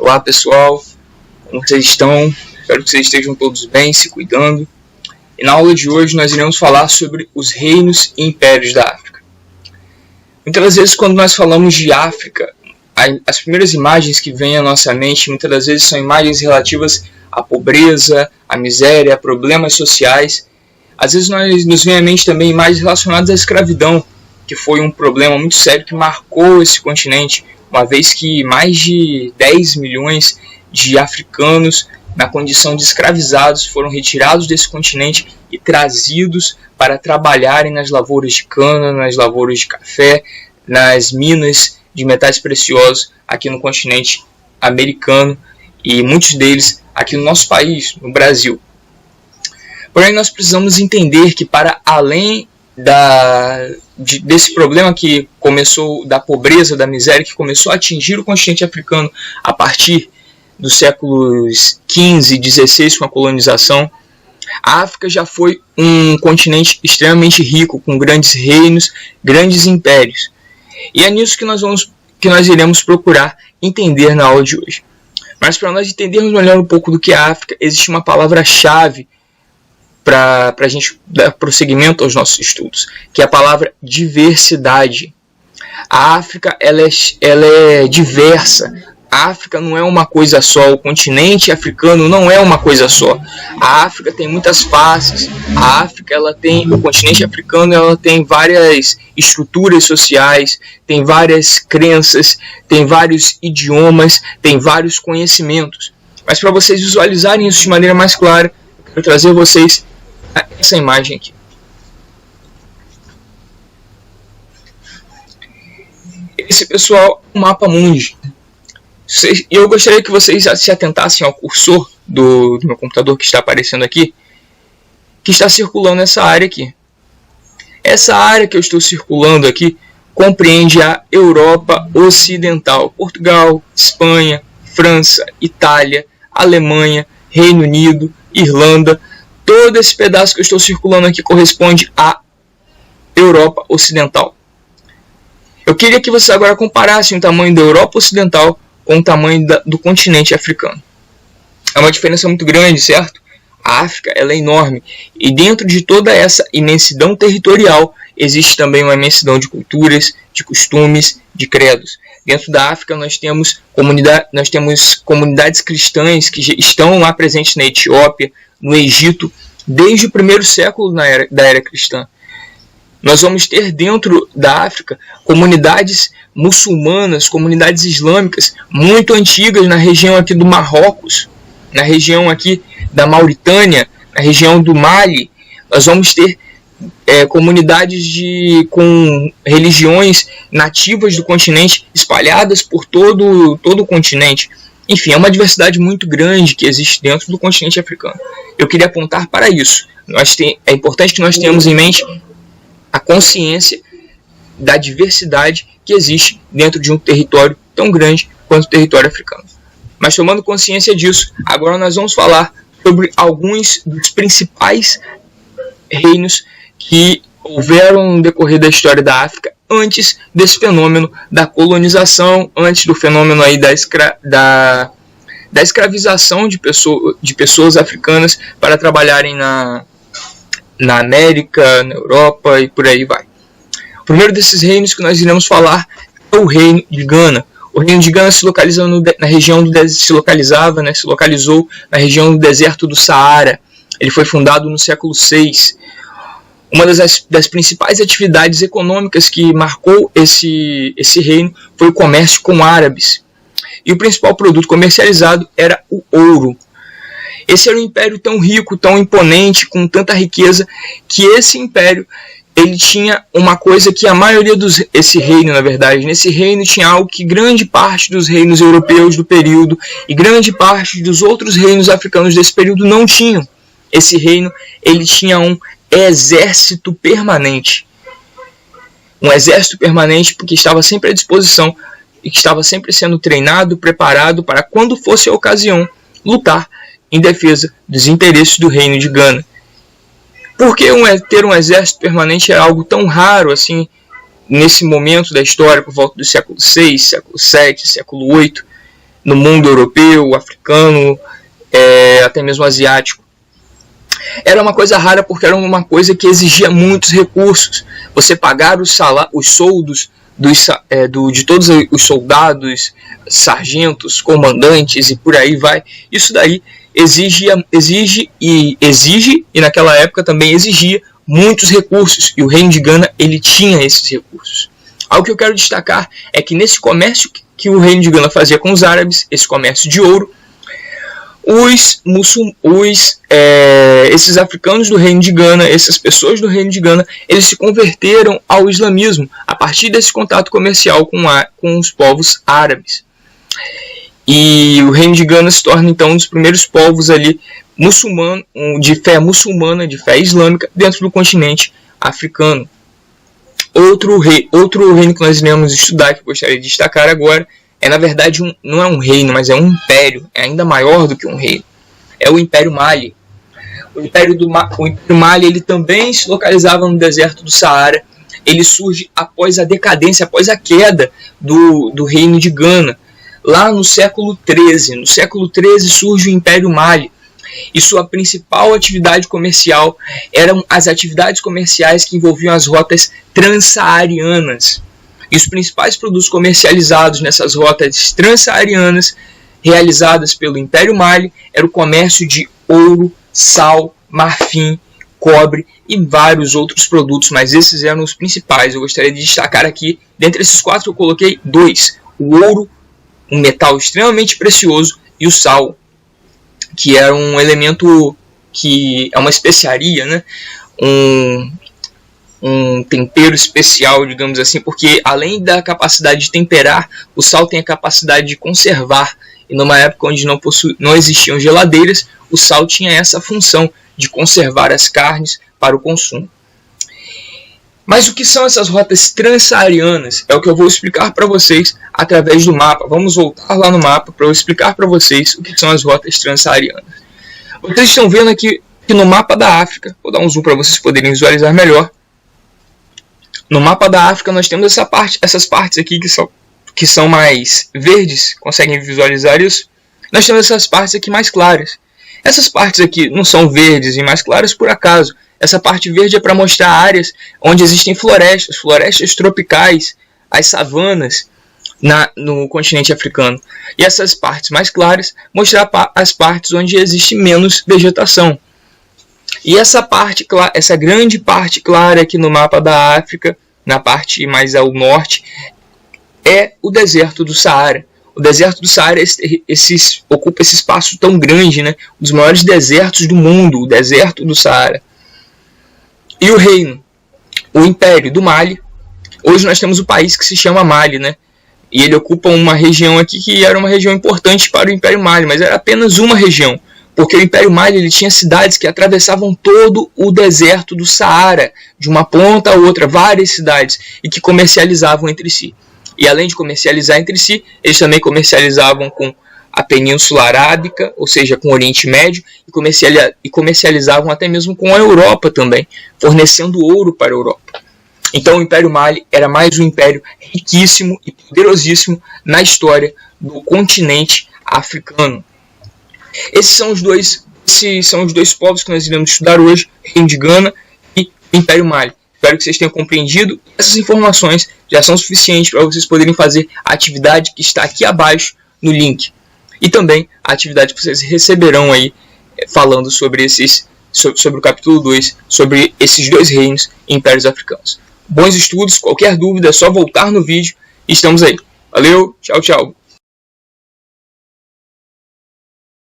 Olá pessoal, como vocês estão? Espero que vocês estejam todos bem, se cuidando. E na aula de hoje nós iremos falar sobre os reinos e impérios da África. Muitas vezes quando nós falamos de África, as primeiras imagens que vêm à nossa mente muitas das vezes são imagens relativas à pobreza, à miséria, a problemas sociais. Às vezes nos vem à mente também imagens relacionadas à escravidão, que foi um problema muito sério que marcou esse continente, uma vez que mais de 10 milhões de africanos, na condição de escravizados, foram retirados desse continente e trazidos para trabalharem nas lavouras de cana, nas lavouras de café, nas minas de metais preciosos aqui no continente americano e muitos deles aqui no nosso país, no Brasil. Porém, nós precisamos entender que para além desse problema que começou, da pobreza, da miséria, que começou a atingir o continente africano a partir dos séculos XV e XVI com a colonização, a África já foi um continente extremamente rico, com grandes reinos, grandes impérios. E é nisso que nós iremos procurar entender na aula de hoje. Mas para nós entendermos melhor um pouco do que é a África, existe uma palavra-chave para a gente dar prosseguimento aos nossos estudos, que é a palavra diversidade. A África ela é diversa. A África não é uma coisa só, o continente africano não é uma coisa só. A África tem muitas faces. O continente africano ela tem várias estruturas sociais, tem várias crenças, tem vários idiomas, tem vários conhecimentos. Mas para vocês visualizarem isso de maneira mais clara, eu quero trazer vocês essa imagem aqui. Esse pessoal é o mapa mundi. Eu gostaria que vocês se atentassem ao cursor do meu computador que está aparecendo aqui, que está circulando essa área aqui. Essa área que eu estou circulando aqui compreende a Europa Ocidental: Portugal, Espanha, França, Itália, Alemanha, Reino Unido, Irlanda. Todo esse pedaço que eu estou circulando aqui corresponde à Europa Ocidental. Eu queria que vocês agora comparassem o tamanho da Europa Ocidental com o tamanho do continente africano. É uma diferença muito grande, certo? A África ela é enorme. E dentro de toda essa imensidão territorial, existe também uma imensidão de culturas, de costumes, de credos. Dentro da África nós temos comunidades cristãs que estão lá presentes na Etiópia, no Egito, desde o primeiro século da era cristã. Nós vamos ter dentro da África comunidades muçulmanas, comunidades islâmicas muito antigas na região aqui do Marrocos, na região aqui da Mauritânia, na região do Mali. Nós vamos ter comunidades com religiões nativas do continente espalhadas por todo o continente. Enfim, é uma diversidade muito grande que existe dentro do continente africano. Eu queria apontar para isso. É importante que nós tenhamos em mente a consciência da diversidade que existe dentro de um território tão grande quanto o território africano. Mas tomando consciência disso, agora nós vamos falar sobre alguns dos principais reinos que houveram no decorrer da história da África antes desse fenômeno da colonização, antes do fenômeno aí da escravização de pessoas africanas para trabalharem na América, na Europa e por aí vai. O primeiro desses reinos que nós iremos falar é o reino de Gana. O reino de Gana se localizou se localizou na região do deserto do Saara. Ele foi fundado no século VI. Uma das principais atividades econômicas que marcou esse reino foi o comércio com árabes. E o principal produto comercializado era o ouro. Esse era um império tão rico, tão imponente, com tanta riqueza, que esse império ele tinha uma coisa que a maioria nesse reino tinha algo que grande parte dos reinos europeus do período e grande parte dos outros reinos africanos desse período não tinham. Esse reino ele tinha um exército permanente. Um exército permanente porque estava sempre à disposição e que estava sempre sendo treinado, preparado para, quando fosse a ocasião, lutar em defesa dos interesses do reino de Gana. Por que ter um exército permanente é algo tão raro assim nesse momento da história, por volta do século VI, século VII, século VIII? no mundo europeu, africano, até mesmo asiático. Era uma coisa rara porque era uma coisa que exigia muitos recursos. Você pagar os soldos de todos os soldados, sargentos, comandantes e por aí vai. Isso daí exige e naquela época também exigia muitos recursos, e o Reino de Gana ele tinha esses recursos. Algo que eu quero destacar é que nesse comércio que o Reino de Gana fazia com os árabes, esse comércio de ouro, esses africanos do Reino de Gana, essas pessoas do Reino de Gana, eles se converteram ao islamismo a partir desse contato comercial com os povos árabes. E o Reino de Gana se torna então um dos primeiros povos ali muçulmano, de fé muçulmana, de fé islâmica, dentro do continente africano. Outro reino que nós iremos estudar, que eu gostaria de destacar agora, na verdade, não é um reino, mas é um império, é ainda maior do que um reino. É o Império Mali. O Império Mali ele também se localizava no deserto do Saara. Ele surge após a decadência, após a queda do Reino de Gana. Lá no século XIII. No século XIII surge o Império Mali. E sua principal atividade comercial eram as atividades comerciais que envolviam as rotas transsaarianas. E os principais produtos comercializados nessas rotas transsaarianas realizadas pelo Império Mali era o comércio de ouro, sal, marfim, cobre e vários outros produtos, mas esses eram os principais. Eu gostaria de destacar aqui, dentre esses 4 eu coloquei 2, o ouro, um metal extremamente precioso, e o sal, que era um elemento que é uma especiaria, né? Um tempero especial, digamos assim, porque além da capacidade de temperar, o sal tem a capacidade de conservar. E numa época onde não existiam geladeiras, o sal tinha essa função de conservar as carnes para o consumo. Mas o que são essas rotas transsaarianas? É o que eu vou explicar para vocês através do mapa. Vamos voltar lá no mapa para eu explicar para vocês o que são as rotas transsaarianas. Vocês estão vendo aqui que no mapa da África, vou dar um zoom para vocês poderem visualizar melhor. No mapa da África nós temos essas partes aqui que são mais verdes, conseguem visualizar isso? Nós temos essas partes aqui mais claras. Essas partes aqui não são verdes e mais claras por acaso. Essa parte verde é para mostrar áreas onde existem florestas tropicais, as savanas no continente africano. E essas partes mais claras mostrar as partes onde existe menos vegetação. E essa grande parte clara aqui no mapa da África, na parte mais ao norte, é o deserto do Saara. O deserto do Saara ocupa esse espaço tão grande, né? Um dos maiores desertos do mundo, o deserto do Saara. E o reino, o Império do Mali. Hoje nós temos o país que se chama Mali, né? E ele ocupa uma região aqui que era uma região importante para o Império Mali, mas era apenas uma região. Porque o Império Mali ele tinha cidades que atravessavam todo o deserto do Saara, de uma ponta a outra, várias cidades, e que comercializavam entre si. E além de comercializar entre si, eles também comercializavam com a Península Arábica, ou seja, com o Oriente Médio, e comercializavam até mesmo com a Europa também, fornecendo ouro para a Europa. Então o Império Mali era mais um império riquíssimo e poderosíssimo na história do continente africano. Esses são os dois povos que nós iremos estudar hoje, Reino de Gana e Império Mali. Espero que vocês tenham compreendido. Essas informações já são suficientes para vocês poderem fazer a atividade que está aqui abaixo no link. E também a atividade que vocês receberão aí falando sobre o capítulo 2, sobre esses 2 reinos e impérios africanos. Bons estudos, qualquer dúvida é só voltar no vídeo e estamos aí. Valeu, tchau, tchau.